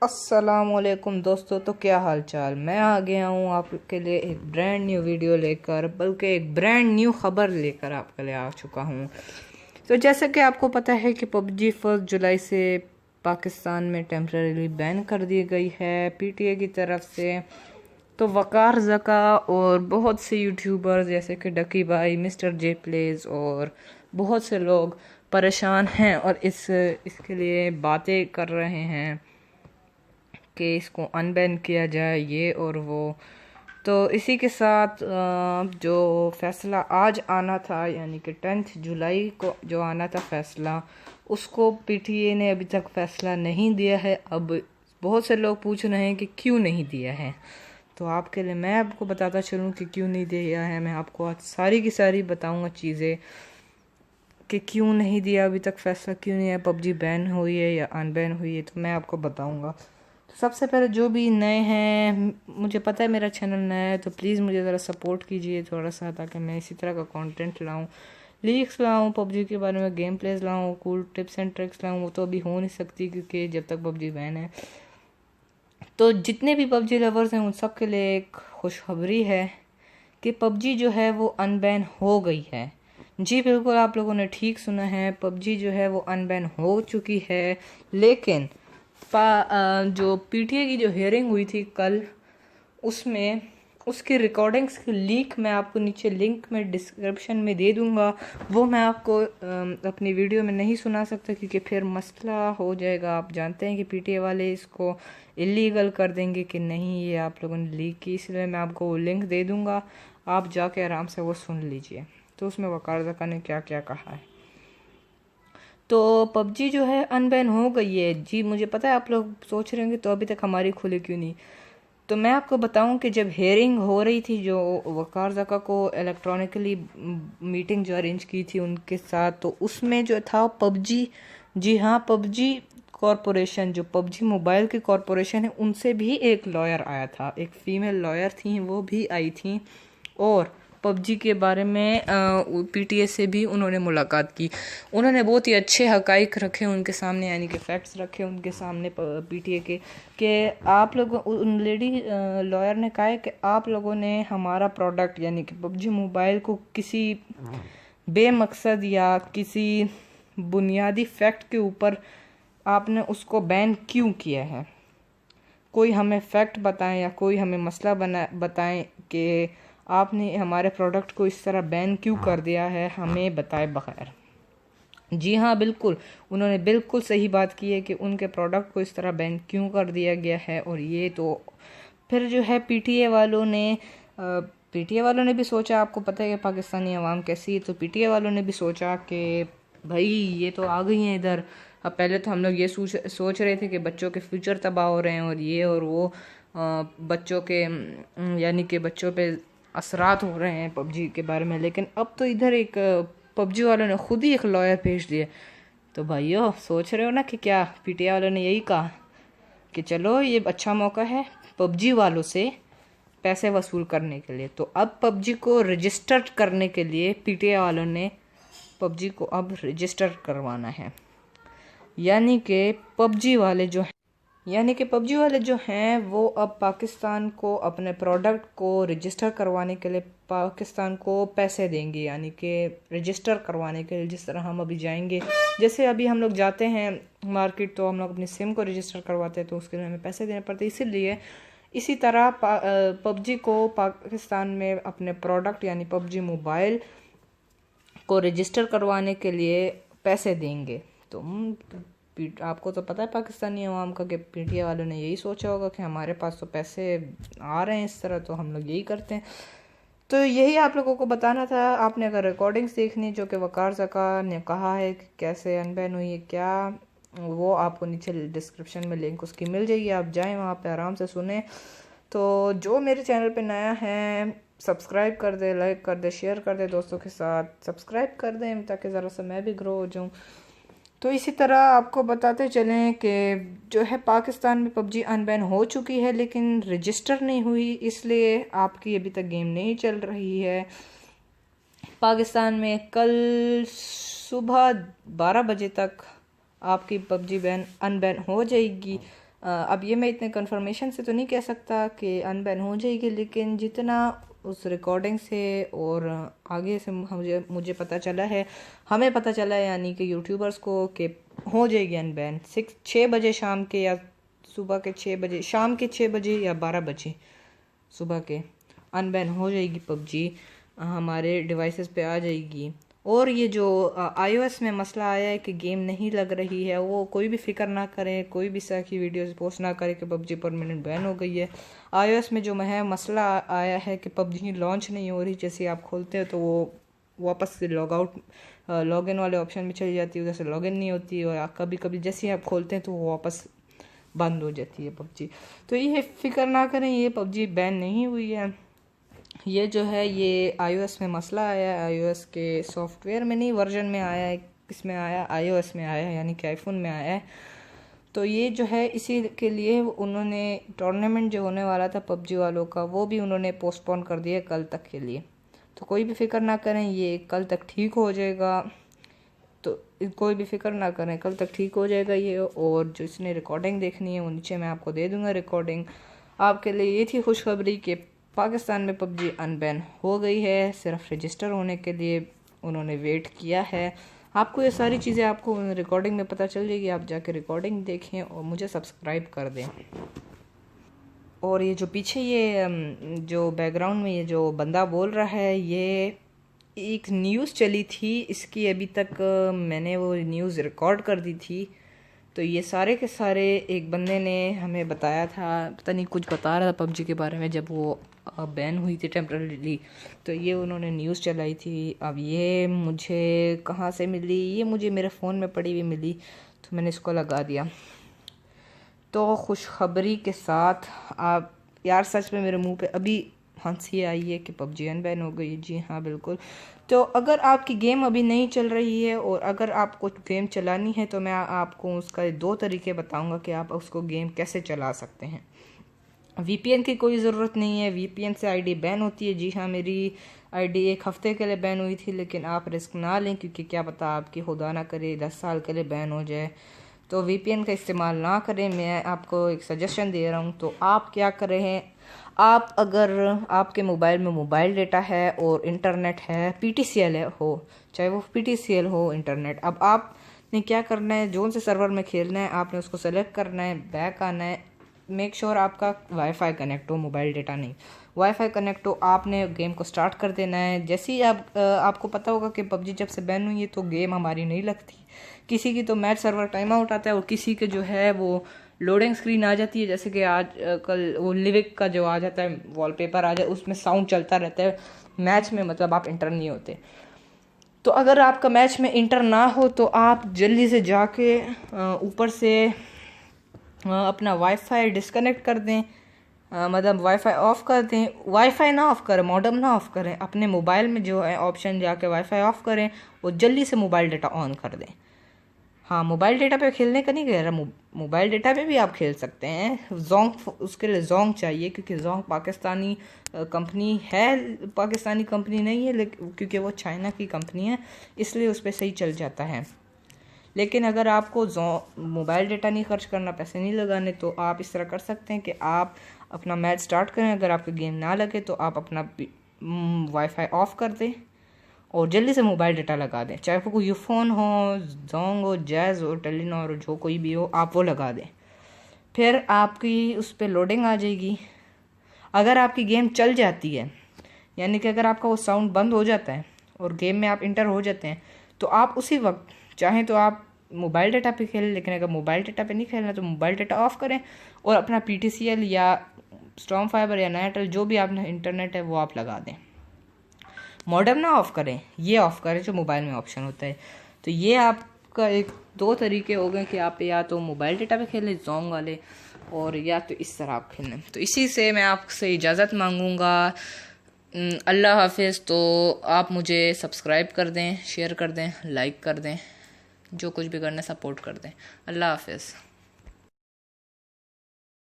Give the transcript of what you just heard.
अस्सलामुअलैकुम दोस्तों। तो क्या हाल चाल। मैं आ गया हूँ आपके लिए एक ब्रांड न्यू वीडियो लेकर, बल्कि एक ब्रांड न्यू खबर लेकर आपके लिए आ चुका हूँ। तो जैसे कि आपको पता है कि पबजी 1 जुलाई से पाकिस्तान में टेम्परेरी बैन कर दी गई है पीटीए की तरफ से। तो वकार जका और बहुत से यूट्यूबर्स जैसे कि डकी भाई, मिस्टर जे प्लेज और बहुत से लोग परेशान हैं और इसके लिए बातें कर रहे हैं कि इसको अनबैन किया जाए, ये और वो। तो इसी के साथ जो फैसला आज आना था, यानी कि 10 जुलाई को जो आना था फैसला, उसको पीटीए ने अभी तक फैसला नहीं दिया है। अब बहुत से लोग पूछ रहे हैं कि क्यों नहीं दिया है। तो आपके लिए मैं आपको बताता चलूँ कि क्यों नहीं दिया है। मैं आपको आज सारी की सारी बताऊंगा चीज़ें कि क्यों नहीं दिया अभी तक फैसला, क्यों नहीं है, पबजी बैन हुई है या अनबैन हुई है, तो मैं आपको बताऊंगा। तो सबसे पहले जो भी नए हैं, मुझे पता है मेरा चैनल नया है, तो प्लीज़ मुझे ज़रा सपोर्ट कीजिए थोड़ा सा, ताकि मैं इसी तरह का कंटेंट लाऊं, लीक्स लाऊं, पबजी के बारे में गेम प्लेज लाऊं, कूल टिप्स एंड ट्रिक्स लाऊं। वो तो अभी हो नहीं सकती क्योंकि जब तक पबजी बैन है। तो जितने भी पबजी लवर्स हैं उन सब के लिए एक खुशखबरी है कि पबजी जो है वो अनबैन हो गई है। जी बिल्कुल, आप लोगों ने ठीक सुना है, पबजी जो है वो अनबैन हो चुकी है। लेकिन जो पीटीए की जो हियरिंग हुई थी कल, उसमें उसकी रिकॉर्डिंग्स की लीक मैं आपको नीचे लिंक में डिस्क्रिप्शन में दे दूंगा। वो मैं आपको अपनी वीडियो में नहीं सुना सकता क्योंकि फिर मसला हो जाएगा। आप जानते हैं कि पीटीए वाले इसको इलीगल कर देंगे कि नहीं ये आप लोगों ने लीक की, इसलिए मैं आपको वो लिंक दे दूंगा, आप जाके आराम से वो सुन लीजिए। तो उसमें वकार ज़का ने क्या क्या कहा है। तो पबजी जो है अनबैन हो गई है। जी मुझे पता है आप लोग सोच रहे होंगे तो अभी तक हमारी खुली क्यों नहीं। तो मैं आपको बताऊं कि जब हेयरिंग हो रही थी, जो वकार ज़का को इलेक्ट्रॉनिकली मीटिंग जो अरेंज की थी उनके साथ, तो उसमें जो था पबजी, जी हाँ, पबजी कॉरपोरेशन, जो पबजी मोबाइल की कॉरपोरेशन है, उनसे भी एक लॉयर आया था, एक फीमेल लॉयर थी, वो भी आई थी और पबजी के बारे में पीटीए से भी उन्होंने मुलाकात की। उन्होंने बहुत ही अच्छे हकाइक रखे उनके सामने, यानी कि फैक्ट्स रखे उनके सामने पीटीए के, कि आप लोग, उन लेडी लॉयर ने कहा है कि आप लोगों ने हमारा प्रोडक्ट यानी कि पबजी मोबाइल को किसी बेमकसद या किसी बुनियादी फैक्ट के ऊपर आपने उसको बैन क्यों किया है। कोई हमें फैक्ट बताएं या कोई हमें मसला बताएं कि आपने हमारे प्रोडक्ट को इस तरह बैन क्यों कर दिया है, हमें बताए बगैर। जी हाँ बिल्कुल, उन्होंने बिल्कुल सही बात की है कि उनके प्रोडक्ट को इस तरह बैन क्यों कर दिया गया है। और ये तो फिर जो है पीटीए वालों ने भी सोचा, आपको पता है कि पाकिस्तानी अवाम कैसी है, तो पीटीए वालों ने भी सोचा कि भाई ये तो आ गई हैं इधर। अब पहले तो हम लोग ये सोच रहे थे कि बच्चों के फ्यूचर तबाह हो रहे हैं और ये और वो, बच्चों के यानी कि बच्चों पे असरात हो रहे हैं पबजी के बारे में। लेकिन अब तो इधर एक पबजी वालों ने खुद ही एक लॉयर भेज दिया। तो भाइयों सोच रहे हो ना कि क्या पीटीए वालों ने यही कहा कि चलो ये अच्छा मौका है पबजी वालों से पैसे वसूल करने के लिए। तो अब पबजी को रजिस्टर करने के लिए पीटीए वालों ने पबजी को अब रजिस्टर करवाना है। यानी कि पबजी वाले जो हैं वो अब पाकिस्तान को अपने प्रोडक्ट को रजिस्टर करवाने के लिए पाकिस्तान को पैसे देंगे। यानी कि रजिस्टर करवाने के लिए, जिस तरह हम अभी जाएंगे, जैसे अभी हम लोग जाते हैं मार्केट तो हम लोग अपनी सिम को रजिस्टर करवाते हैं, तो उसके लिए हमें पैसे देने पड़ते हैं। इसीलिए इसी तरह पबजी को पाकिस्तान में अपने प्रोडक्ट यानी पबजी मोबाइल को रजिस्टर करवाने के लिए पैसे देंगे। तो आपको तो पता है पाकिस्तानी अवाम का कि पीटीए वालों ने यही सोचा होगा कि हमारे पास तो पैसे आ रहे हैं इस तरह, तो हम लोग यही करते हैं। तो यही आप लोगों को बताना था। आपने अगर रिकॉर्डिंग्स देखनी जो कि वकार ज़का ने कहा है कि कैसे अनबैन हुई है क्या, वो आपको नीचे डिस्क्रिप्शन में लिंक उसकी मिल जाएगी, आप जाएं वहाँ पे आराम से सुने। तो जो मेरे चैनल पे नया है सब्सक्राइब कर दे, लाइक कर दे, शेयर कर दे दोस्तों के साथ, सब्सक्राइब कर दें ताकि ज़रा सा मैं भी ग्रो हो जाऊँ। तो इसी तरह आपको बताते चलें कि जो है पाकिस्तान में पबजी अनबैन हो चुकी है लेकिन रजिस्टर नहीं हुई, इसलिए आपकी अभी तक गेम नहीं चल रही है। पाकिस्तान में कल सुबह 12 बजे तक आपकी पबजी अनबैन हो जाएगी। अब ये मैं इतने कंफर्मेशन से तो नहीं कह सकता कि अनबैन हो जाएगी, लेकिन जितना उस रिकॉर्डिंग से और आगे से मुझे पता चला है, हमें पता चला है यानी कि यूट्यूबर्स को, कि हो जाएगी अनबैन 6 बजे शाम के, या सुबह के 6 बजे, शाम के 6 बजे या 12 बजे सुबह के अनबैन हो जाएगी पबजी, हमारे डिवाइसेस पे आ जाएगी। और ये जो iOS में मसला आया है कि गेम नहीं लग रही है, वो कोई भी फिक्र ना करें, कोई भी तरह की वीडियोस पोस्ट ना करें कि पबजी परमानेंट बैन हो गई है। iOS में जो है मसला आया है कि पबजी लॉन्च नहीं हो रही, जैसे आप खोलते हो तो वो वापस से लॉग इन वाले ऑप्शन में चली जाती है, उधर से लॉग इन नहीं होती, और कभी कभी जैसे ही आप खोलते हैं तो वो वापस बंद हो जाती है पबजी। तो ये फिक्र ना करें, ये पबजी बैन नहीं हुई है। ये जो है ये iOS में मसला आया है, iOS के सॉफ्टवेयर में नहीं, वर्जन में आया है, किसमें आया, iOS में आया है, यानी कि आईफोन में आया है। तो ये जो है इसी के लिए उन्होंने टूर्नामेंट जो होने वाला था पबजी वालों का, वो भी उन्होंने पोस्टपोन कर दिया कल तक के लिए। तो कोई भी फिक्र ना करें, ये कल तक ठीक हो जाएगा, तो कोई भी फिक्र ना करें, कल तक ठीक हो जाएगा ये। और जो इसने रिकॉर्डिंग देखनी है वो नीचे मैं आपको दे दूंगा रिकॉर्डिंग। आपके लिए ये थी खुशखबरी कि पाकिस्तान में पबजी अनबैन हो गई है, सिर्फ रजिस्टर होने के लिए उन्होंने वेट किया है। आपको ये सारी चीज़ें आपको रिकॉर्डिंग में पता चल जाएगी, आप जाके रिकॉर्डिंग देखें और मुझे सब्सक्राइब कर दें। और ये जो पीछे ये जो बैकग्राउंड में ये जो बंदा बोल रहा है, ये एक न्यूज़ चली थी इसकी, अभी तक मैंने वो न्यूज़ रिकॉर्ड कर दी थी। तो ये सारे के सारे एक बंदे ने हमें बताया था, पता नहीं कुछ बता रहा था पबजी के बारे में, जब वो बैन हुई थी टेम्पररीली, तो ये उन्होंने न्यूज़ चलाई थी। अब ये मुझे कहाँ से मिली, ये मुझे मेरे फ़ोन में पड़ी हुई मिली, तो मैंने इसको लगा दिया। तो खुशखबरी के साथ आप यार, सच में मेरे मुंह पे अभी हंसी आई है कि पबजी अनबैन हो गई। जी हाँ बिल्कुल। तो अगर आपकी गेम अभी नहीं चल रही है और अगर आपको गेम चलानी है, तो मैं आपको उसका 2 तरीके बताऊंगा कि आप उसको गेम कैसे चला सकते हैं। VPN की कोई ज़रूरत नहीं है, VPN से आईडी बैन होती है। जी हाँ, मेरी आईडी 1 हफ़्ते के लिए बैन हुई थी, लेकिन आप रिस्क ना लें, क्योंकि क्या पता आपकी खुदा ना करे 10 साल के लिए बैन हो जाए। तो VPN का इस्तेमाल ना करें, मैं आपको एक सजेशन दे रहा हूँ। तो आप क्या करें, आप अगर आपके मोबाइल में मोबाइल डेटा है और इंटरनेट है, PTCL हो, चाहे वो PTCL हो इंटरनेट, अब आपने क्या करना है, जोन से सर्वर में खेलना है, आपने उसको सेलेक्ट करना है, बैक आना है, मेक श्योर आपका वाईफाई कनेक्ट हो, मोबाइल डेटा नहीं, वाईफाई कनेक्ट हो। आपने गेम को स्टार्ट कर देना है। जैसे ही आपको पता होगा कि पबजी जब से बैन हुई है तो गेम हमारी नहीं लगती, किसी की तो मैच सर्वर टाइम आउट आता है और किसी के जो है वो लोडिंग स्क्रीन आ जाती है। जैसे कि आज कल वो लिविक का जो आ जाता है वॉलपेपर आ जाए, उसमें साउंड चलता रहता है मैच में, मतलब आप इंटर नहीं होते। तो अगर आपका मैच में इंटर ना हो तो आप जल्दी से जाके ऊपर से अपना वाईफाई डिस्कनेक्ट कर दें, मतलब वाईफाई ऑफ़ कर दें। वाईफाई ना ऑफ़ करें, मॉडेम ना ऑफ़ करें, अपने मोबाइल में जो है ऑप्शन जाके वाईफाई ऑफ़ करें और जल्दी से मोबाइल डेटा ऑन कर दें। हाँ, मोबाइल डेटा पे खेलने का नहीं कह रहा, मोबाइल डेटा पे भी आप खेल सकते हैं। जोंग, उसके लिए जोंग चाहिए, क्योंकि जोंग पाकिस्तानी कंपनी है, पाकिस्तानी कंपनी नहीं है, लेकिन क्योंकि वो चाइना की कंपनी है, इसलिए उस पर सही चल जाता है। लेकिन अगर आपको मोबाइल डेटा नहीं खर्च करना, पैसे नहीं लगाने, तो आप इस तरह कर सकते हैं कि आप अपना मैच स्टार्ट करें। अगर आपके गेम ना लगे तो आप अपना वाईफाई ऑफ़ कर दें और जल्दी से मोबाइल डेटा लगा दें, चाहे वो कोई यूफोन हो, जोंग हो, जैज़ हो, टेलीनॉर हो, जो कोई भी हो, आप वो लगा दें। फिर आपकी उस पर लोडिंग आ जाएगी। अगर आपकी गेम चल जाती है, यानी कि अगर आपका वो साउंड बंद हो जाता है और गेम में आप इंटर हो जाते हैं, तो आप उसी वक्त चाहें तो आप मोबाइल डेटा पे खेलें, लेकिन अगर मोबाइल डेटा पे नहीं खेलना तो मोबाइल डेटा ऑफ़ करें और अपना PTCL या स्टॉर्म फाइबर या नाइटेल, जो भी आपने इंटरनेट है वो आप लगा दें। मॉडेम ना ऑफ़ करें, ये ऑफ़ करें जो मोबाइल में ऑप्शन होता है। तो ये आपका 2 तरीके हो गए कि आप या तो मोबाइल डेटा पे खेलें जोंग वाले, और या तो इस तरह आप खेलें। तो इसी से मैं आपसे इजाज़त मांगूंगा। अल्लाह हाफिज़। तो आप मुझे सब्सक्राइब कर दें, शेयर कर दें, लाइक कर दें, जो कुछ भी करना सपोर्ट कर दें। अल्लाह हाफिज़।